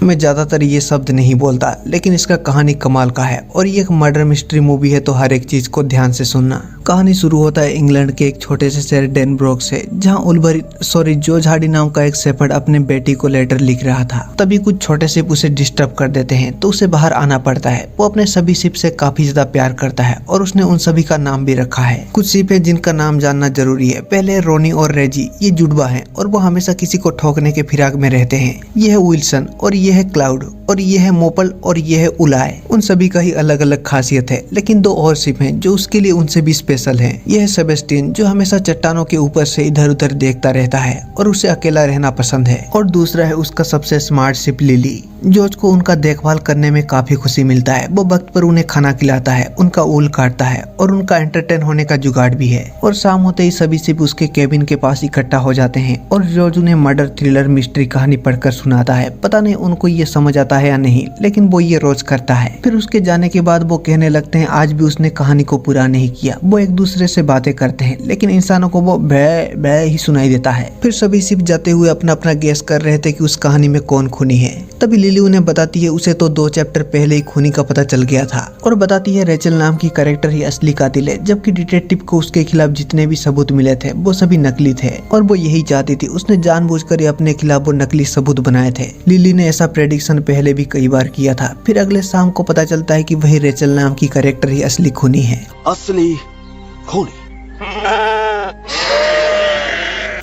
में ज्यादातर ये शब्द नहीं बोलता, लेकिन इसका कहानी कमाल का है और ये एक मर्डर मिस्ट्री मूवी है, तो हर एक चीज को ध्यान से सुनना। कहानी शुरू होता है इंग्लैंड के एक छोटे से शहर डेनब्रोक से, जहाँ जॉर्ज हार्डी नाम का एक शेफर्ड अपने बेटी को लेटर लिख रहा था। तभी कुछ छोटे शिप उसे डिस्टर्ब कर देते हैं, तो उसे बाहर आना पड़ता है। वो अपने सभी शिप से काफी ज्यादा प्यार करता है और उसने उन सभी का नाम भी रखा है। कुछ शिप है जिनका नाम जानना जरूरी है। पहले रोनी और रेजी, ये जुड़वा है और वो हमेशा किसी को ठोकने के फिराक में रहते हैं। ये है विल्सन और ये है क्लाउड और ये है मोपल और ये है उलाय। उन सभी का ही अलग अलग खासियत है, लेकिन दो और शिप हैं जो उसके लिए उनसे भी स्पेशल हैं। यह है सेबेस्टियन, जो हमेशा चट्टानों के ऊपर से इधर उधर देखता रहता है और उसे अकेला रहना पसंद है। और दूसरा है उसका सबसे स्मार्ट शिप लिली। जॉर्ज को उनका देखभाल करने में काफी खुशी मिलता है। वो वक्त पर उन्हें खाना खिलाता है, उनका ऊल काटता है और उनका एंटरटेन होने का जुगाड़ भी है। और शाम होते ही सभी शिप उसके केबिन के पास इकट्ठा हो जाते हैं और जॉर्ज उन्हें मर्डर थ्रिलर मिस्ट्री कहानी पढ़कर सुनाता है। पता नहीं उनको ये समझ आता है या नहीं, लेकिन वो ये रोज करता है। फिर उसके जाने के बाद वो कहने लगते हैं आज भी उसने कहानी को पूरा नहीं किया। वो एक दूसरे से बातें करते हैं, लेकिन इंसानों को वो भय भय ही सुनाई देता है। फिर सभी शिप जाते हुए अपना अपना गेस कर रहे थे कि उस कहानी में कौन खूनी है। तभी लिली उन्हें बताती है उसे तो 2 चैप्टर पहले ही खूनी का पता चल गया था, और बताती है रेचल नाम की कैरेक्टर ही असली कातिल है, जबकि डिटेक्टिव को उसके खिलाफ जितने भी सबूत मिले थे वो सभी नकली थे और वो यही चाहती थी। उसने जानबूझकर अपने खिलाफ वो नकली सबूत बनाए थे। लिली ने ऐसा प्रेडिक्शन पहले भी कई बार किया था। फिर अगले शाम को पता चलता है कि वही रेचल नाम की कैरेक्टर ही असली खूनी है। असली खूनी।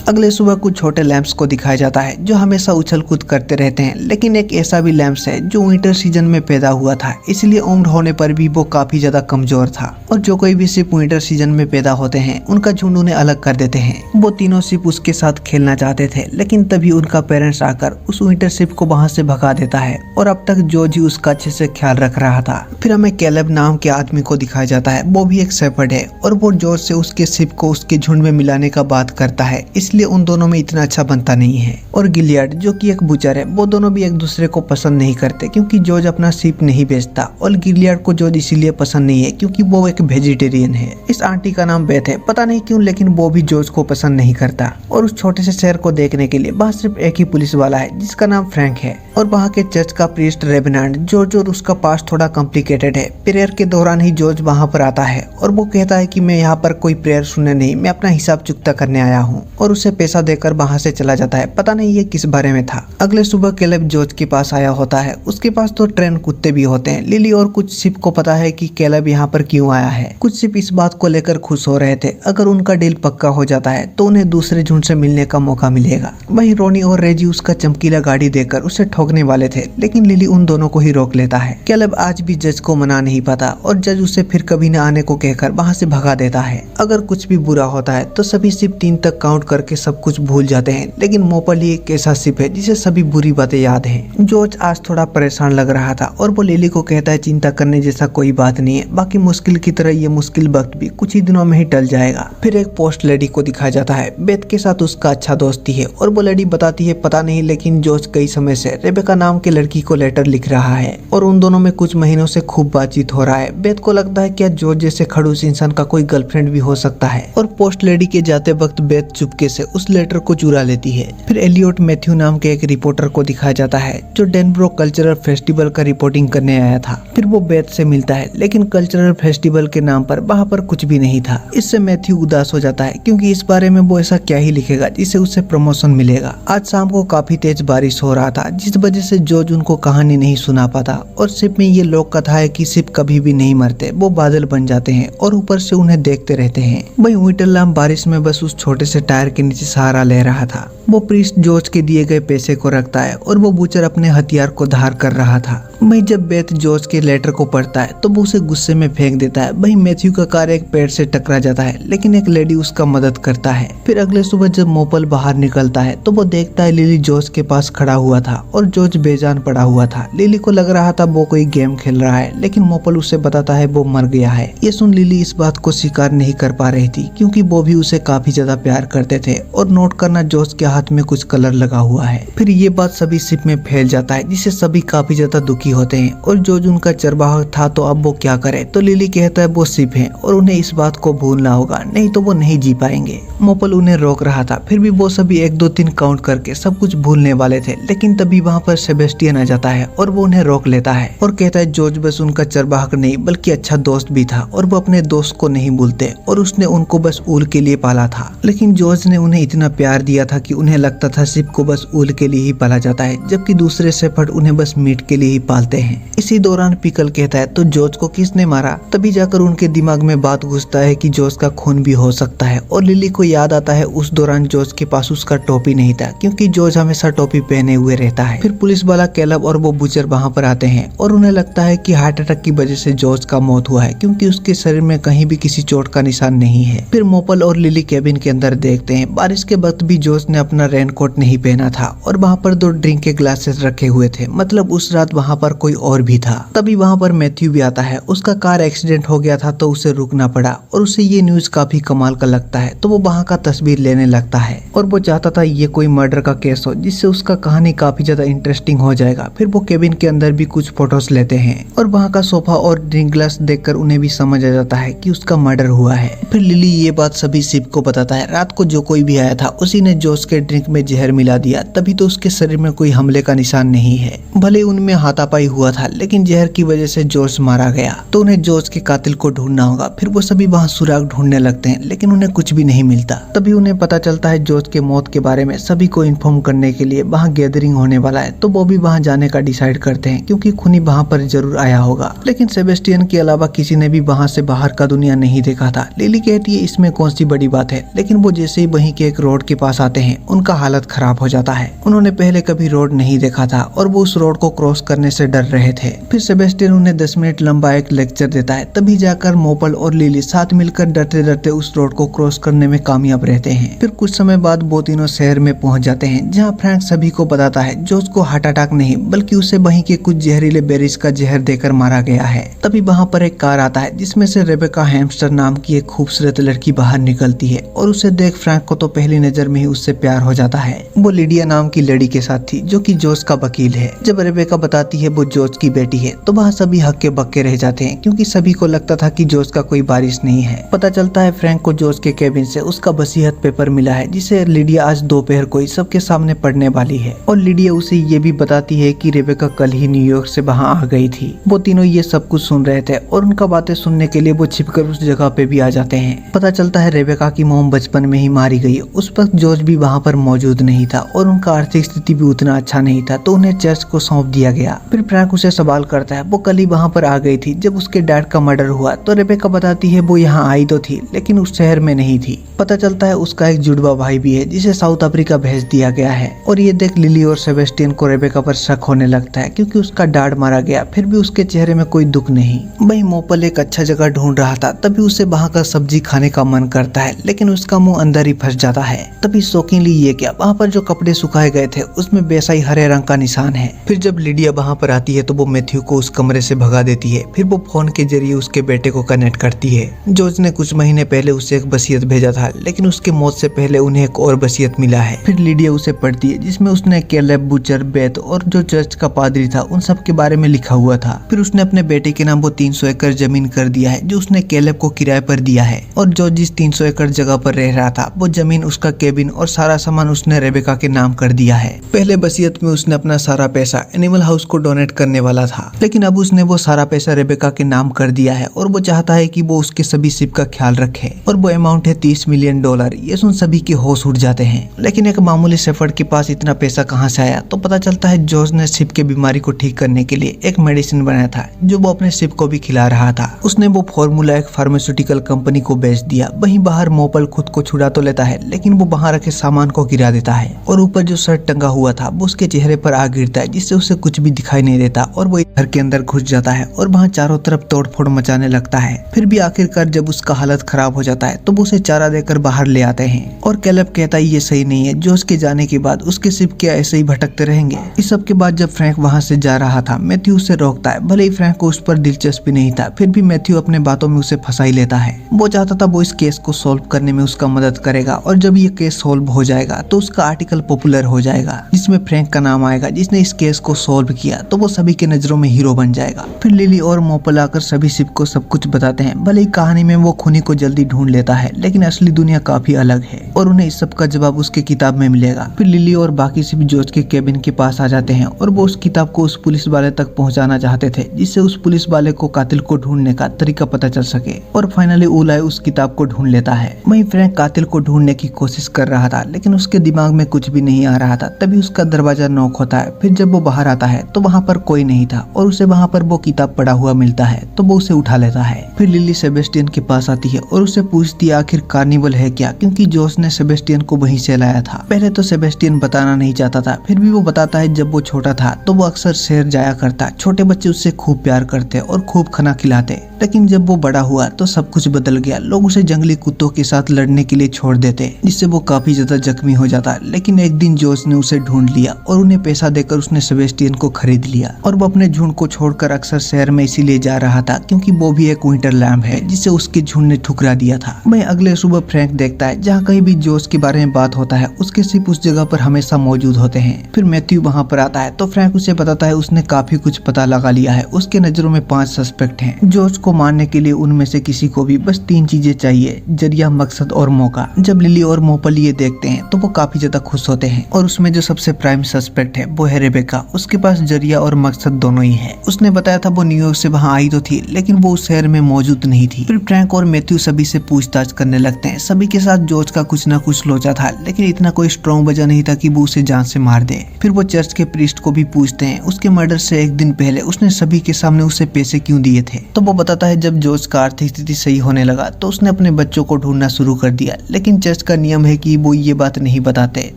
अगले सुबह कुछ छोटे लैंप्स को दिखाया जाता है जो हमेशा उछल कूद करते रहते हैं, लेकिन एक ऐसा भी लैंप्स है जो विंटर सीजन में पैदा हुआ था, इसलिए उम्र होने पर भी वो काफी ज्यादा कमजोर था। और जो कोई भी शिप विंटर सीजन में पैदा होते हैं उनका झुंड उन्हें अलग कर देते हैं। वो तीनों शिप उसके साथ खेलना चाहते थे, लेकिन तभी उनका पेरेंट्स आकर उस विंटर शिप को वहाँ से भगा देता है और अब तक जॉर्ज ही उसका अच्छे से ख्याल रख रहा था। फिर हमें कैलेब नाम के आदमी को दिखाया जाता है। वो भी एक शेफर्ड है और वो जॉर्ज से उसके शिप को उसके झुंड में मिलाने का बात करता है, इसलिए उन दोनों में इतना अच्छा बनता नहीं है। और गिलियाड जो कि एक बुचर है, वो दोनों भी एक दूसरे को पसंद नहीं करते, क्योंकि जॉर्ज अपना शिप नहीं बेचता और गिलियाड को जॉर्ज इसीलिए पसंद नहीं है क्योंकि वो एक वेजिटेरियन है। इस आंटी का नाम बेथ है, पता नहीं क्यों, लेकिन वो भी जॉर्ज को पसंद नहीं करता। और उस छोटे से शहर को देखने के लिए वहाँ सिर्फ एक ही पुलिस वाला है जिसका नाम फ्रैंक है, और वहाँ के चर्च का प्रीस्ट रेवेनांड। जॉर्ज और उसका पास थोड़ा कॉम्प्लिकेटेड है। प्रेयर के दौरान ही जॉर्ज वहाँ पर आता है और वो कहता है कि मैं यहाँ पर कोई प्रेयर सुनने नहीं, मैं अपना हिसाब चुकता करने आया हूँ, और उसे पैसा देकर वहाँ से चला जाता है। पता नहीं ये किस बारे में था। अगले सुबह कैलेब जॉर्ज के पास आया होता है। उसके पास तो ट्रेन कुत्ते भी होते हैं। लिली और कुछ शिप को पता है कि कैलेब यहाँ पर क्यों आया है। कुछ शिप इस बात को लेकर खुश हो रहे थे, अगर उनका डील पक्का हो जाता है तो उन्हें दूसरे झुंड से मिलने का मौका मिलेगा। वहीं रोनी और रेजी उसका चमकीला गाड़ी देकर उसे ठोकने वाले थे, लेकिन लिली उन दोनों को ही रोक लेता है। कैलेब आज भी जज को मना नहीं पाता और जज उसे फिर कभी न आने को कहकर वहाँ से भगा देता है। अगर कुछ भी बुरा होता है तो सभी शिप 3 तक काउंट करके सब कुछ भूल जाते हैं, लेकिन मोपल ही एक ऐसा शिप है जिसे सभी बुरी बातें याद हैं। जॉर्ज आज थोड़ा परेशान लग रहा था और वो लिली को कहता है चिंता करने जैसा कोई बात नहीं है, बाकी मुश्किल की तरह ये मुश्किल वक्त भी कुछ ही दिनों में ही टल जाएगा। फिर एक पोस्ट लेडी को दिखाया जाता है। बेथ के साथ उसका अच्छा दोस्ती है और वो लेडी बताती है पता नहीं, लेकिन जॉर्ज कई समय से रेबेका नाम के लड़की को लेटर लिख रहा है और उन दोनों में कुछ महीनों से खूब बातचीत हो रहा है। बेथ को लगता है क्या जॉर्ज जैसे खड़ूस इंसान का कोई गर्लफ्रेंड भी हो सकता है, और पोस्ट लेडी के जाते वक्त बेथ चुपके से उस लेटर को चुरा लेती है। फिर एलियट मैथ्यू नाम के एक रिपोर्टर को दिखाया जाता है जो डेनब्रोक कल्चरल फेस्टिवल का रिपोर्टिंग करने आया था। फिर वो बेथ से मिलता है, लेकिन कल्चरल फेस्टिवल के नाम पर वहाँ पर कुछ भी नहीं था। इससे मैथ्यू उदास हो जाता है क्योंकि इस बारे में वो ऐसा क्या ही लिखेगा जिससे उसे प्रमोशन मिलेगा। आज शाम को काफी तेज बारिश हो रहा था, जिस वजह से जॉर्ज उनको कहानी नहीं सुना पाता। और शिप में ये लोक कथा है कि शिप कभी भी नहीं मरते, वो बादल बन जाते हैं और ऊपर से उन्हें देखते रहते हैं। वही विटरलैम बारिश में बस उस छोटे से टायर के नीचे सहारा ले रहा था। वो प्रीस्ट जॉर्ज के दिए गए पैसे को रखता है और वो बूचर अपने हथियार को धार कर रहा था। वही जब बेथ जॉर्ज के लेटर को पढ़ता है तो वो उसे गुस्से में फेंक देता है। वही मैथ्यू का कार एक पेड़ से टकरा जाता है, लेकिन एक लेडी उसका मदद करता है। फिर अगले सुबह जब मोपल बाहर निकलता है तो वो देखता है लिली जॉर्ज के पास खड़ा हुआ था और जॉर्ज बेजान पड़ा हुआ था। लिली को लग रहा था वो कोई गेम खेल रहा है, लेकिन मोपल उसे बताता है वो मर गया है। ये सुन लिली इस बात को स्वीकार नहीं कर पा रही थी क्योंकि वो भी उसे काफी ज्यादा प्यार करते थे, और नोट करना जॉर्ज के हाथ में कुछ कलर लगा हुआ है। फिर ये बात सभी शिप में फैल जाता है जिससे सभी काफी ज्यादा दुखी होते हैं और जॉर्ज उनका चरवाहा था, तो अब वो क्या करे। तो लिली कहता है वो सिप हैं और उन्हें इस बात को भूलना होगा, नहीं तो वो नहीं जी पाएंगे। मोपल उन्हें रोक रहा था, फिर भी वो सभी 1 2 3 काउंट करके सब कुछ भूलने वाले थे। लेकिन तभी वहाँ पर सेबेस्टियन आ जाता है और वो उन्हें रोक लेता है और कहता है जॉर्ज बस उनका चरवाहा नहीं बल्कि अच्छा दोस्त भी था और वो अपने दोस्त को नहीं भूलते और उसने उनको बस ऊल के लिए पाला था। लेकिन जॉर्ज ने उन्हें इतना प्यार दिया था कि उन्हें लगता था सिप को बस ऊल के लिए ही पाला जाता है, जबकि दूसरे शेफर्ड उन्हें बस मीट के लिए ही पालते हैं। इसी दौरान पिकल कहता है तो जॉर्ज को किसने मारा। तभी जाकर उनके दिमाग में बात घुसता है कि जॉर्ज का खून भी हो सकता है और लिली को याद आता है उस दौरान जॉर्ज के पास उसका टोपी नहीं था, क्योंकि जॉर्ज हमेशा टोपी पहने हुए रहता है। फिर पुलिस वाला कैलब और वो बुचर वहाँ पर आते हैं और उन्हें लगता है कि हार्ट अटैक की वजह से जॉर्ज का मौत हुआ है, क्योंकि उसके शरीर में कहीं भी किसी चोट का निशान नहीं है। फिर मोपल और लिली केबिन के अंदर देखते हैं बारिश के वक्त भी जॉर्ज ने अपना रेनकोट नहीं पहना था और वहाँ पर 2 ड्रिंक के ग्लासेस रखे हुए थे, मतलब उस रात वहाँ पर कोई और भी था। तभी वहाँ पर मैथ्यू भी आता है, उसका कार एक्सीडेंट हो गया था तो उसे रुकना पड़ा और उसे ये न्यूज काफी कमाल का लगता है, तो वो वहाँ का तस्वीर लेने लगता है और वो चाहता था ये कोई मर्डर का केस हो जिससे उसका कहानी काफी ज्यादा इंटरेस्टिंग हो जाएगा। फिर वो केबिन के अंदर भी कुछ फोटोज लेते हैं और वहाँ का सोफा और ड्रिंक ग्लास देखकर उन्हें भी समझ आ जाता है कि उसका मर्डर हुआ है। फिर लिली ये बात सभी सिप को बताता है, रात को जो कोई भी आया था उसी ने जॉर्ज के ड्रिंक में जहर मिला दिया, तभी तो उसके शरीर में कोई हमले का निशान नहीं है। भले उनमें हाथापाई हुआ था लेकिन जहर की वजह से जॉर्ज मारा गया, तो उन्हें जॉर्ज के कातिल को ढूंढना होगा। फिर वो सभी वहाँ सुराग ढूंढने लगते हैं लेकिन उन्हें कुछ भी नहीं मिलता। तभी उन्हें पता चलता है जॉर्ज के मौत के बारे में सभी को इन्फॉर्म करने के लिए वहाँ गैदरिंग होने वाला है, तो वो भी वहाँ जाने का डिसाइड करते हैं क्योंकि खूनी वहाँ पर जरूर आया होगा। लेकिन सेबेस्टियन के अलावा किसी ने भी वहाँ से बाहर का दुनिया नहीं देखा था। लिली कहती है इसमें कौन सी बड़ी बात है, लेकिन वो जैसे ही वहीं के एक रोड के पास आते हैं उनका हालत खराब हो जाता है। उन्होंने पहले कभी रोड नहीं देखा था और वो उस रोड को क्रॉस करने से डर रहे थे। फिर सेबेस्टियन उन्हें 10 मिनट लंबा एक लेक्चर देता है, तभी जाकर मोपल और लिली साथ मिलकर डरते डरते उस रोड को क्रॉस करने में कामयाब रहते हैं। फिर कुछ समय बाद वो तीनों शहर में पहुंच जाते हैं जहाँ फ्रैंक सभी को बताता है जॉर्ज को हार्ट अटैक नहीं बल्कि उसे वहीं के कुछ जहरीले बेरीज का जहर देकर मारा गया है। तभी वहाँ पर एक कार आता है जिसमें से रेबेका हैम्स्टर नाम की एक खूबसूरत लड़की बाहर निकलती है और उसे देख फ्रैंक को तो पहली नजर में ही उससे प्यार हो जाता है। वो लिडिया नाम की लड़की के साथ थी जो कि जॉर्ज का वकील है। जब रेबेका बताती है वो जॉर्ज की बेटी है तो वहाँ सभी हक्के बक्के रह जाते हैं क्योंकि सभी को लगता था कि जॉर्ज का कोई वारिस नहीं है। पता चलता है फ्रैंक को जॉर्ज के केबिन से उसका वसीयत पेपर मिला है जिसे लिडिया आज दोपहर को ही सबके सामने पढ़ने वाली है और लिडिया उसे ये भी बताती है कि रेबेका कल ही न्यूयॉर्क से वहाँ आ गई थी। वो तीनों ये सब कुछ सुन रहे थे और उनका बातें सुनने के लिए वो छिपकर उस जगह पे भी आ जाते हैं। पता चलता है रेबेका की मॉम बचपन में ही मारी गई। उस वक्त जॉर्ज भी वहाँ पर मौजूद नहीं था और उनका आर्थिक स्थिति भी उतना अच्छा नहीं था, तो उन्हें चर्च को सौंप दिया गया। फिर फ्रैंक उसे सवाल करता है वो कल ही वहाँ पर आ गई थी जब उसके डैड का मर्डर हुआ, तो रेबेका बताती है वो यहाँ आई तो थी लेकिन उस शहर में नहीं थी। पता चलता है उसका एक जुड़वा भाई भी है जिसे साउथ अफ्रीका भेज दिया गया है और ये देख लिली और सेबेस्टियन को रेबेका पर शक होने लगता है क्योंकि उसका डैड मारा गया, फिर भी उसके चेहरे में कोई दुख नहीं। वही मोपल एक अच्छा जगह ढूंढ रहा था, तभी उसे वहाँ का सब्जी खाने का मन करता है लेकिन उसका मुंह अंदर ही फंस जाता है। तभी शौकीनली ये क्या, वहाँ पर जो कपड़े सुखाए गए थे उसमें वैसा ही हरे रंग का निशान है। फिर जब लिडिया वहाँ पर आती है तो वो मैथ्यू को उस कमरे से भगा देती है। फिर वो फोन के जरिए उसके बेटे को कनेक्ट करती है। जॉर्ज ने कुछ महीने पहले उसे एक वसीयत भेजा था लेकिन उसके मौत से पहले उन्हें एक और वसीयत मिला है। फिर लिडिया उसे पढ़ती है जिसमें उसने कैलेब, बुचर, बेथ और जो चर्च का पादरी था उन सब के बारे में लिखा हुआ था। फिर उसने अपने बेटे के नाम वो 300 एकड़ जमीन कर दिया है जो उसने कैलेब को किराए पर दिया है और जो जिस 300 एकड़ जगह पर रह रहा था वो जमीन, उसका केबिन और सारा सामान उसने रेबेका के नाम कर दिया है। पहले वसीयत में उसने अपना सारा पैसा एनिमल हाउस को डोनेट करने वाला था लेकिन अब उसने वो सारा पैसा रेबेका के नाम कर दिया है और वो चाहता है कि वो उसके सभी शिप का ख्याल रखे और वो अमाउंट है $30 मिलियन। ये सुन सभी के होश उड़ जाते हैं। लेकिन एक मामूली शेफर्ड के पास इतना पैसा कहाँ से आया, तो पता चलता है जॉर्ज ने शिप के बीमारी को ठीक करने के लिए एक मेडिसिन बनाया था जो वो अपने शिप को भी खिला रहा था। उसने वो फॉर्मूला एक फार्मास्यूटिकल कंपनी को बेच दिया। वहीं बाहर मोपल खुद को छुड़ा तो लेता है लेकिन वो वहाँ रखे सामान को गिरा देता है और ऊपर जो शर्ट टंगा हुआ था वो उसके चेहरे पर आ गिरता है जिससे उसे कुछ भी दिखाई नहीं देता और वो घर के अंदर घुस जाता है और वहाँ चारों तरफ तोड़फोड़ मचाने लगता है। फिर भी आखिरकार जब उसका हालत खराब हो जाता है तो वो उसे चारा देकर बाहर ले आते हैं और कैलेब कहता है ये सही नहीं है, जॉर्ज के जाने के बाद उसके शिप क्या ऐसे ही भटकते रहेंगे। इस सब के बाद जब फ्रैंक वहाँ से जा रहा था मैथ्यू उसे रोकता है। भले ही फ्रैंक को उस पर दिलचस्पी नहीं था फिर भी मैथ्यू अपने बातों में उसे फंसा ही लेता है। वो चाहता था वो इस केस को सॉल्व करने में उसका मदद करेगा और जब ये केस सॉल्व हो जाएगा तो उसका आर्टिकल पॉपुलर हो जाएगा जिसमें फ्रैंक का नाम आएगा जिसने इस केस को सॉल्व किया। तो वो सभी के नजरों में हीरो बन जाएगा। फिर लिली और मोपल आकर सभी शिप को सब कुछ बताते हैं। भले ही कहानी में वो खूनी को जल्दी ढूंढ लेता है, लेकिन असली दुनिया काफी अलग है और उन्हें इस सब का जवाब उसके किताब में मिलेगा। फिर लिली और बाकी शिप जॉर्ज के केबिन के पास आ जाते हैं और वो उस किताब को उस पुलिस वाले तक पहुंचाना चाहते थे, जिससे उस पुलिस वाले को कातिल को ढूंढने का तरीका पता चल सके। और फाइनली उलाय उस किताब को ढूंढ लेता है। वहीं फ्रैंक कातिल को ढूंढने की कोशिश कर रहा था, लेकिन उसके दिमाग में कुछ भी नहीं आ रहा था। तभी उसका दरवाजा नॉक होता है। फिर जब वो बाहर आता है तो वहाँ पर कोई नहीं था और उसे वहाँ पर वो किताब पड़ा हुआ मिलता है, तो वो उसे उठा लेता है। फिर लिली सेबेस्टियन के पास आती है और उसे पूछती है आखिर कार्निवल है क्या, क्योंकि जॉर्ज ने सेबेस्टियन को वहीं से लाया था। पहले तो सेबेस्टियन बताना नहीं चाहता था, फिर भी वो बताता है जब वो छोटा था तो वो अक्सर शहर जाया करता। छोटे बच्चे उससे खूब प्यार करते और खूब खाना खिलाते, लेकिन जब वो बड़ा हुआ तो सब कुछ बदल गया। लोग उसे जंगली कुत्तों के साथ लड़ने के लिए छोड़ देते, जिससे वो काफी ज्यादा जख्मी हो जाता। लेकिन एक दिन जॉर्ज ने उसे ढूंढ लिया और उन्हें पैसा देकर उसने सेबेस्टियन को खरीद लिया और वो अपने झुंड को छोड़कर अक्सर शहर में इसीलिए जा रहा था क्योंकि वो भी एक विंटर लैम्प है जिसे उसके झुंड ने ठुकरा दिया था। वहीं अगले सुबह फ्रैंक देखता है जहाँ कहीं भी जॉर्ज के बारे में बात होता है उसके सिर्फ उस जगह पर हमेशा मौजूद होते हैं। फिर मैथ्यू वहाँ पर आता है तो फ्रैंक उसे बताता है उसने काफी कुछ पता लगा लिया है। उसके नजरों में 5 सस्पेक्ट हैं। जॉर्ज को मारने के लिए उनमें से किसी को भी बस 3 चीजें चाहिए, जरिया, मकसद और मौका। जब लिली और मोपल ये देखते हैं तो वो काफी ज्यादा खुश होते हैं और उसमें जो सबसे प्राइम सस्पेक्ट है वो है रेबेका। उसके पास जरिया और मकसद दोनों ही है। उसने बताया था वो न्यूयॉर्क से वहाँ आई तो थी, लेकिन वो उस शहर में मौजूद नहीं थी। फिर फ्रैंक और मैथ्यू सभी से पूछताछ करने लगते हैं। सभी के साथ जॉर्ज का कुछ ना कुछ लोचा था, लेकिन इतना कोई स्ट्रॉन्ग वजह नहीं था कि वो उसे जान से मार दे। फिर वो चर्च के प्रीस्ट को भी पूछते हैं उसके मर्डर से एक दिन पहले उसने सभी के सामने उसे पैसे क्यों दिए थे। तो वो बताता है जब जॉर्ज का आर्थिक स्थिति सही होने लगा तो उसने अपने बच्चों को ढूंढना शुरू कर दिया, लेकिन चर्च का नियम है कि वो ये बात नहीं बताते।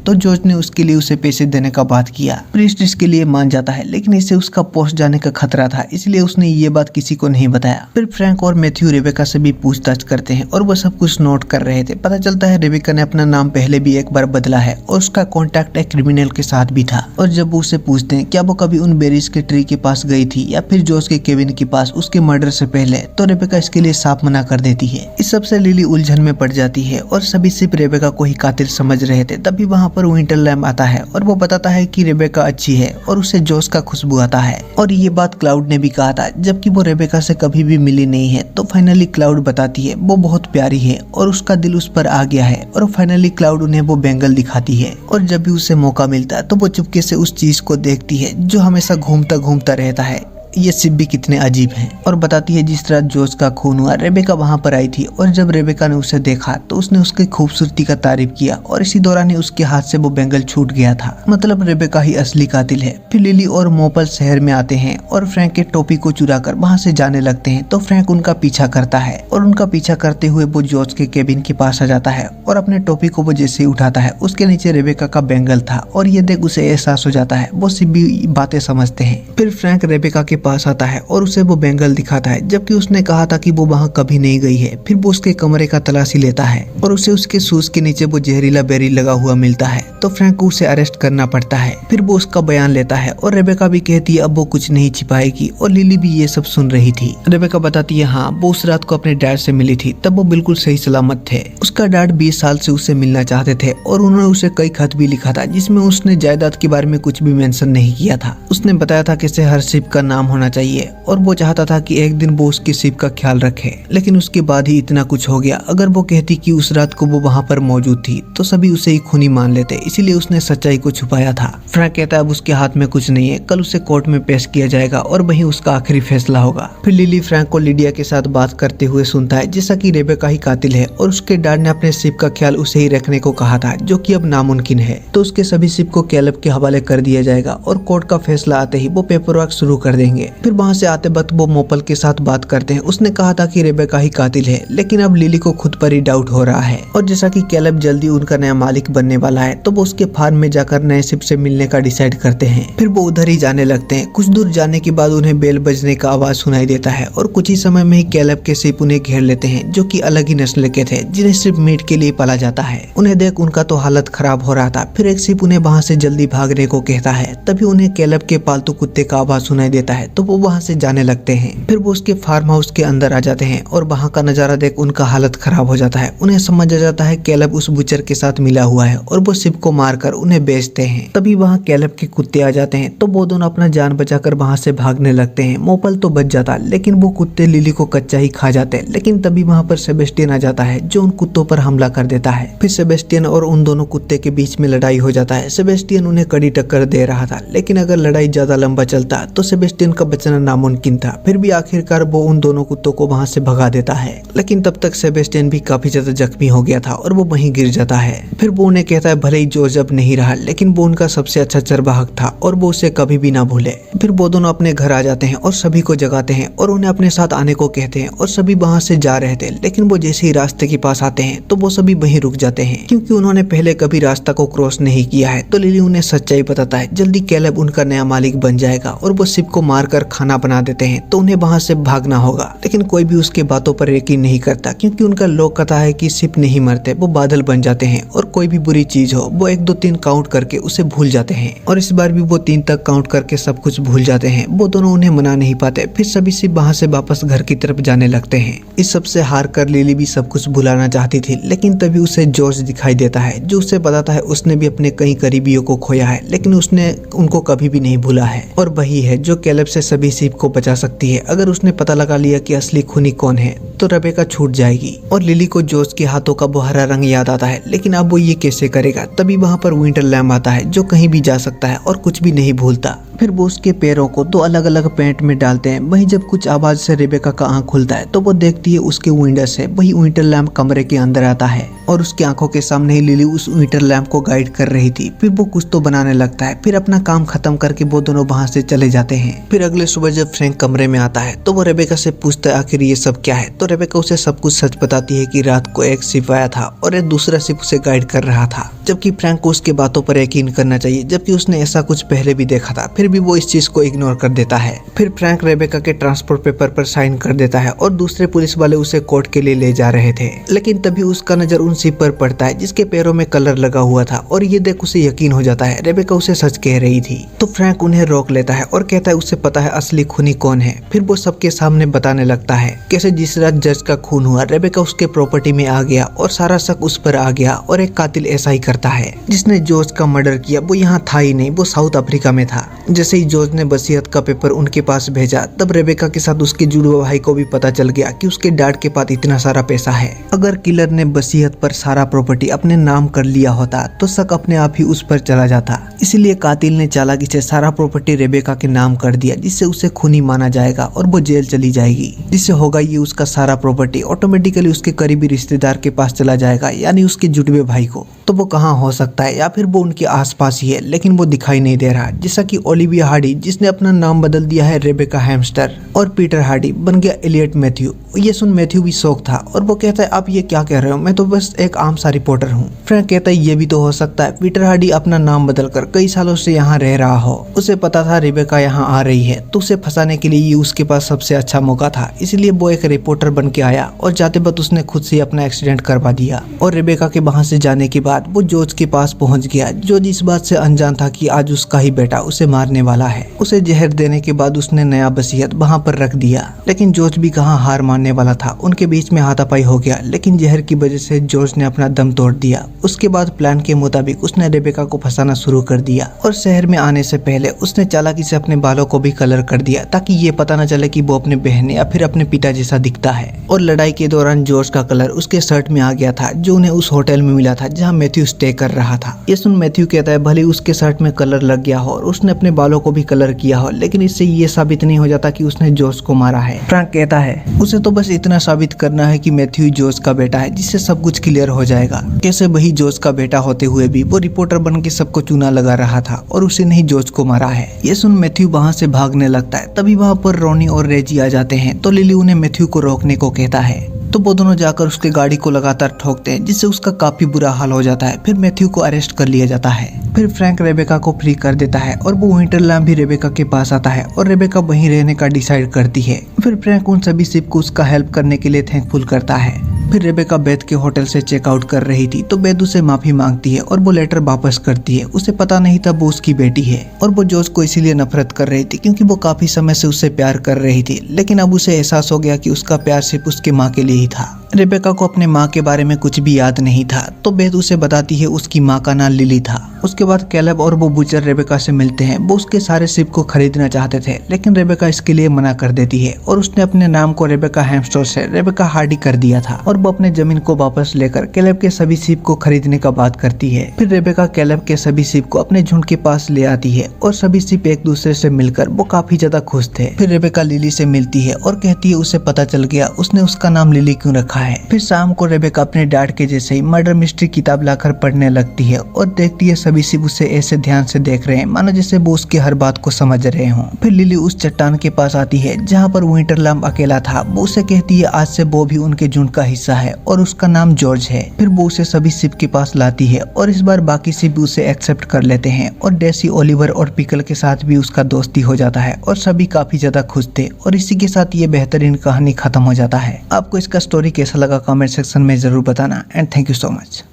तो जॉर्ज ने उसके लिए उसे पैसे देने का बात किया। प्रीस्ट इसके लिए मान जाता है, लेकिन इससे उसका पोस्ट जाने का खतरा था, इसलिए उसने ये बात किसी को नहीं बताया। फिर फ्रैंक और मैथ्यू रेबेका से भी पूछताछ करते हैं और वो सब कुछ नोट कर रहे थे। पता चलता है रेबेका ने अपना नाम पहले भी एक बार बदला है और उसका कॉन्टैक्ट एक क्रिमिनल के साथ भी था। और जब वो उससे पूछते हैं क्या वो कभी उन बेरीज के ट्री के पास गई थी या फिर जॉर्ज के केबिन के पास उसके मर्डर से पहले, तो रेबेका इसके लिए साफ मना कर देती है। इस सबसे लिली उलझन में पड़ जाती है और सभी सिर्फ रेबेका को ही कातिल समझ रहे थे। तभी वहाँ पर विंटर लैम्प आता है और वो बताता है कि रेबेका अच्छी है और उसे जॉर्ज का खुशबू आता है। और ये बात क्लाउड ने भी कहा था, जबकि वो रेबेका से कभी भी मिली नहीं है। तो फाइनली क्लाउड बताती है वो बहुत प्यारी है और उसका दिल उस पर आ गया है। और फाइनली क्लाउड उन्हें वो बैंगल दिखाती है और जब भी उसे मौका मिलता है तो वो चुपके से उस चीज को देखती है जो हमेशा घूमता घूमता रहता है। ये सिप भी कितने अजीब हैं। और बताती है जिस तरह जॉर्ज का खून हुआ रेबेका वहाँ पर आई थी और जब रेबेका ने उसे देखा तो उसने उसकी खूबसूरती का तारीफ किया और इसी दौरान ही उसके हाथ से वो बैंगल छूट गया था। मतलब रेबेका ही असली कातिल है। फिर लिली और मोपल शहर में आते हैं और फ्रैंक के टोपी को चुरा कर वहाँ से जाने लगते हैं। तो फ्रैंक उनका पीछा करता है और उनका पीछा करते हुए वो जॉर्ज के केबिन के पास आ जाता है और अपने टोपी को वो जैसे ही उठाता है उसके नीचे रेबेका का बैंगल था और ये देख उसे एहसास हो जाता है। वो सिप भी बातें समझते हैं। फिर फ्रैंक रेबेका के पास आता है और उसे वो बैंगल दिखाता है, जबकि उसने कहा था कि वो वहाँ कभी नहीं गई है। फिर वो उसके कमरे का तलाशी लेता है और उसे उसके शूज के नीचे वो जहरीला बेरी लगा हुआ मिलता है। तो फ्रैंक को उसे अरेस्ट करना पड़ता है। फिर वो उसका बयान लेता है और रेबेका भी कहती है अब वो कुछ नहीं छिपाएगी और लिली भी ये सब सुन रही थी। रेबेका बताती है हाँ वो उस रात को अपने डैड से मिली थी, तब वो बिल्कुल सही सलामत थे। उसका डैड 20 साल से उससे मिलना चाहते थे और उन्होंने उसे कई खत भी लिखा था जिसमें उसने जायदाद के बारे में कुछ भी मेंशन नहीं किया था। उसने बताया था कि हर शिप का नाम होना चाहिए और वो चाहता था कि एक दिन वो उसकी शिप का ख्याल रखे, लेकिन उसके बाद ही इतना कुछ हो गया। अगर वो कहती कि उस रात को वो वहाँ पर मौजूद थी तो सभी उसे ही खूनी मान लेते, इसीलिए उसने सच्चाई को छुपाया था। फ्रैंक कहता है अब उसके हाथ में कुछ नहीं है, कल उसे कोर्ट में पेश किया जाएगा और वहीं उसका आखिरी फैसला होगा। फिर लिली फ्रैंक को लिडिया के साथ बात करते हुए सुनता है जैसा कि रेबेका ही कातिल है और उसके डैड ने अपने शिप का ख्याल उसे ही रखने को कहा था, जो कि अब नामुमकिन है। तो उसके सभी शिप को कैलब के हवाले कर दिया जाएगा और कोर्ट का फैसला आते ही वो पेपर वर्क शुरू कर देंगे। फिर वहाँ से आते वक्त वो मोपल के साथ बात करते हैं। उसने कहा था कि रेबेका ही कातिल है, लेकिन अब लिली को खुद पर ही डाउट हो रहा है। और जैसा कि कैलब जल्दी उनका नया मालिक बनने वाला है तो वो उसके फार्म में जाकर नए शिप से मिलने का डिसाइड करते हैं। फिर वो उधर ही जाने लगते हैं। कुछ दूर जाने के बाद उन्हें बेल बजने का आवाज सुनाई देता है और कुछ ही समय में ही कैलब के शिप उन्हें घेर लेते हैं, जो कि अलग ही नस्ल के थे जिन्हें सिर्फ मीट के लिए पाला जाता है। उन्हें देख उनका तो हालत खराब हो रहा था। फिर एक शिप उन्हें वहाँ से जल्दी भागने को कहता है। तभी उन्हें कैलब के पालतू कुत्ते का आवाज सुनाई देता है तो वो वहाँ से जाने लगते हैं। फिर वो उसके फार्म हाउस के अंदर आ जाते हैं और वहाँ का नजारा देख उनका हालत खराब हो जाता है। उन्हें समझ आ जाता है कैलब उस बुचर के साथ मिला हुआ है और वो शिप को मारकर उन्हें बेचते हैं। तभी वहाँ कैलब के कुत्ते आ जाते हैं तो वो दोनों अपना जान बचाकर वहाँ से भागने लगते हैं। मोपल तो बच जाता लेकिन वो कुत्ते लिली को कच्चा ही खा जाते हैं। लेकिन तभी वहाँ पर सेबेस्टियन आ जाता है जो उन कुत्तों पर हमला कर देता है। फिर सेबेस्टियन और उन दोनों कुत्ते के बीच में लड़ाई हो जाता है। सेबेस्टियन उन्हें कड़ी टक्कर दे रहा था लेकिन अगर लड़ाई ज्यादा लंबा चलता तो सेबेस्टियन का बचना नामुमकिन था। फिर भी आखिरकार वो उन दोनों कुत्तों को वहाँ से भगा देता है। लेकिन तब तक सेबेस्टियन भी काफी ज्यादा जख्मी हो गया था और वो वहीं गिर जाता है। फिर वो उन्हें कहता है भले ही जॉर्ज अब नहीं रहा लेकिन वो उनका सबसे अच्छा चरवाहक था और वो उसे कभी भी ना भूले। फिर वो दोनों अपने घर आ जाते हैं और सभी को जगाते हैं और उन्हें अपने साथ आने को कहते हैं और सभी वहाँ से जा रहे थे। लेकिन वो जैसे ही रास्ते के पास आते हैं तो वो सभी वहीं रुक जाते हैं क्योंकि उन्होंने पहले कभी रास्ता को क्रॉस नहीं किया है। तो लिली उन्हें सच्चाई बताता है जल्दी कैलब उनका नया मालिक बन जाएगा और वो शिप को मारकर खाना बना देते हैं तो उन्हें वहाँ से भागना होगा। लेकिन कोई भी उसके बातों पर यकीन नहीं करता क्योंकि उनका लोक कथा है कि शिप नहीं मरते, वो बादल बन जाते हैं और कोई भी बुरी चीज हो वो 1 2 3 काउंट करके उसे भूल जाते हैं। और इस बार भी वो 3 तक काउंट करके सब कुछ भूल जाते हैं। वो दोनों उन्हें मना नहीं पाते। फिर सभी शिप वहाँ से वापस घर की तरफ जाने लगते हैं। इस सब से हार कर लिली भी सब कुछ भुलाना चाहती थी लेकिन तभी उसे जॉर्ज दिखाई देता है जो उसे बताता है उसने भी अपने कई करीबियों को खोया है लेकिन उसने उनको कभी भी नहीं भूला है और वही है जो कैलब से सभी शिप को बचा सकती है। अगर उसने पता लगा लिया कि असली खूनी कौन है तो रेबेका छूट जाएगी। और लिली को जॉर्ज के हाथों का वो हरा रंग याद आता है लेकिन अब वो ये कैसे करेगा। तभी वहाँ पर विंटर लैम आता है जो कहीं भी जा सकता है और कुछ भी नहीं भूलता। फिर वो उसके पैरों को 2 अलग अलग पैंट में डालते हैं। वहीं जब कुछ आवाज से रेबेका का आंख खुलता है तो वो देखती है उसके विंडो से वही विंटर लैम्प कमरे के अंदर आता है और उसकी आंखों के सामने ही लिली उस विंटर लैम्प को गाइड कर रही थी। फिर वो कुछ तो बनाने लगता है। फिर अपना काम खत्म करके वो दोनों वहाँ से चले जाते हैं। फिर अगले सुबह जब फ्रैंक कमरे में आता है तो वो रेबेका से पूछता है आखिर ये सब क्या है। तो रेबेका उसे सब कुछ सच बताती है कि रात को एक शिप आया था और एक दूसरा शिप उसे गाइड कर रहा था। जबकि फ्रैंक को उसके बातों पर यकीन करना चाहिए जबकि उसने ऐसा कुछ पहले भी देखा था। फिर भी वो इस चीज को इग्नोर कर देता है। फिर फ्रैंक रेबेका के ट्रांसपोर्ट पेपर पर साइन कर देता है और दूसरे पुलिस वाले उसे कोर्ट के लिए ले जा रहे थे। लेकिन तभी उसका नजर उन शिप पर पड़ता है जिसके पैरों में कलर लगा हुआ था और ये देख उसे यकीन हो जाता है रेबेका उसे सच कह रही थी। तो फ्रैंक उन्हें रोक लेता है और कहता है उसे पता है असली खूनी कौन है। फिर वो सबके सामने बताने लगता है कैसे जिस रात जज का खून हुआ रेबेका उसके प्रॉपर्टी में आ गया और सारा शक उस पर आ गया और एक कातिल ऐसा ही करता है। जिसने जॉर्ज का मर्डर किया वो यहाँ था ही नहीं, वो साउथ अफ्रीका में था। जैसे ही जॉर्ज ने वसीयत का पेपर उनके पास भेजा तब रेबेका के साथ उसके जुड़वा भाई को भी पता चल गया कि उसके डैड के पास इतना सारा पैसा है। अगर किलर ने वसीयत पर सारा प्रॉपर्टी अपने नाम कर लिया होता तो शक अपने आप ही उस पर चला जाता। इसीलिए कातिल ने चालाकी से सारा प्रॉपर्टी रेबेका के नाम कर दिया जिससे उसे खूनी माना जाएगा और वो जेल चली जाएगी। जिससे होगा ये उसका सारा प्रॉपर्टी ऑटोमेटिकली उसके करीबी रिश्तेदार के पास चला जाएगा यानी उसके जुड़वे भाई को। तो वो कहाँ हो सकता है या फिर वो उनके आसपास ही है लेकिन वो दिखाई नहीं दे रहा। जैसा कि ओलिविया हार्डी जिसने अपना नाम बदल दिया है रेबेका हैमस्टर और पीटर हार्डी बन गया एलियट मैथ्यू। ये सुन मैथ्यू भी शौक था और वो कहता है आप ये क्या कह रहे हो, मैं तो बस एक आम सा रिपोर्टर हूँ। फ्रैंक कहता है ये भी तो हो सकता है पीटर हार्डी अपना नाम बदलकर कई सालों से यहाँ रह रहा हो। उसे पता था रेबेका यहाँ आ रही है तो उसे फंसाने के लिए ये उसके पास सबसे अच्छा मौका था। इसलिए वो एक रिपोर्टर बन के आया और जाते वक्त उसने खुद से अपना एक्सीडेंट करवा दिया। और रेबेका के वहाँ से जाने के बाद वो जॉर्ज के पास पहुँच गया। जॉर्ज इस बात से अनजान था कि आज उसका ही बेटा उसे मारने वाला है। उसे जहर देने के बाद उसने नया वसीयत वहाँ पर रख दिया। लेकिन जॉर्ज भी कहाँ हार मानने वाला था। उनके बीच में हाथापाई हो गया लेकिन जहर की वजह से जॉर्ज ने अपना दम तोड़ दिया। उसके बाद प्लान के मुताबिक उसने रेबेका को फंसाना शुरू कर दिया और शहर में आने से पहले उसने चालाकी से अपने बालों को भी कलर कर दिया ताकि ये पता न चले कि वो अपने बहन या फिर अपने पिता जैसा दिखता है। और लड़ाई के दौरान जॉर्ज का कलर उसके शर्ट में आ गया था जो उन्हें उस होटल में मिला था जहाँ मैथ्यू स्टे कर रहा था। ये सुन मैथ्यू कहता है भले उसके शर्ट में कलर लग गया हो और उसने अपने बालों को भी कलर किया हो लेकिन इससे ये साबित नहीं हो जाता कि उसने जॉर्ज को मारा है। फ्रैंक कहता है उसे तो बस इतना साबित करना है कि मैथ्यू जॉर्ज का बेटा है जिससे सब कुछ क्लियर हो जाएगा। कैसे वही जॉर्ज का बेटा होते हुए भी वो रिपोर्टर बन के सबको चूना लगा रहा था और उसे नहीं जॉर्ज को मारा है। ये सुन मैथ्यू वहाँ से भागने लगता है। तभी वहाँ पर रोनी और रेजी आ जाते हैं तो लिली उन्हें मैथ्यू को रोकने को कहता है तो वो दोनों जाकर उसके गाड़ी को लगातार ठोकते हैं जिससे उसका काफी बुरा हाल हो जाता है। फिर मैथ्यू को अरेस्ट कर लिया जाता है। फिर फ्रैंक रेबेका को फ्री कर देता है और वो विंटर लैम भी रेबेका के पास आता है और रेबेका वहीं रहने का डिसाइड करती है। फिर फ्रैंक उन सभी शिप को उसका हेल्प करने के लिए थैंकफुल करता है। फिर रेबेका बेथ के होटल से चेकआउट कर रही थी तो बेथ उसे माफी मांगती है और वो लेटर वापस करती है। उसे पता नहीं था वो उसकी बेटी है और वो जॉर्ज को इसीलिए नफरत कर रही थी क्योंकि वो काफी समय से उससे प्यार कर रही थी, लेकिन अब उसे एहसास हो गया कि उसका प्यार सिर्फ उसके माँ के लिए ही था। रेबेका को अपने माँ के बारे में कुछ भी याद नहीं था तो बेथ उसे बताती है उसकी माँ का नाम लिली था। उसके बाद कैलेब और वो बूचर रेबेका से मिलते हैं। वो उसके सारे शिप को खरीदना चाहते थे लेकिन रेबेका इसके लिए मना कर देती है और उसने अपने नाम को रेबेका हैम्स्टर से रेबेका हार्डी कर दिया था और वो अपने जमीन को वापस लेकर कैलेब के सभी शिप को खरीदने का बात करती है। फिर रेबेका कैलेब के सभी शिप को अपने झुंड के पास ले आती है और सभी शिप एक दूसरे से मिलकर वो काफी ज्यादा खुश थे। फिर रेबेका लिली से मिलती है और कहती है उसे पता चल गया उसने उसका नाम लिली क्यों रखा है। फिर शाम को रेबेका अपने डैड के जैसे ही मर्डर मिस्ट्री किताब लाकर पढ़ने लगती है और देखती है सभी शिप उसे ऐसे ध्यान से देख रहे हैं मानो जैसे वो उसकी हर बात को समझ रहे हों। फिर लिली उस चट्टान के पास आती है जहाँ पर विंटरलैम्प अकेला था। वो उसे कहती है आज से वो भी उनके झुंड का हिस्सा है और उसका नाम जॉर्ज है। फिर वो उसे सभी शिप के पास लाती है और इस बार बाकी शिप उसे एक्सेप्ट कर लेते हैं और डेसी, ओलिवर और पिकल के साथ भी उसका दोस्ती हो जाता है और सभी काफी ज्यादा खुश थे। और इसी के साथ ये बेहतरीन कहानी खत्म हो जाता है। आपको इसका स्टोरी कैसा लगा कमेंट सेक्शन में जरूर बताना and thank you so much.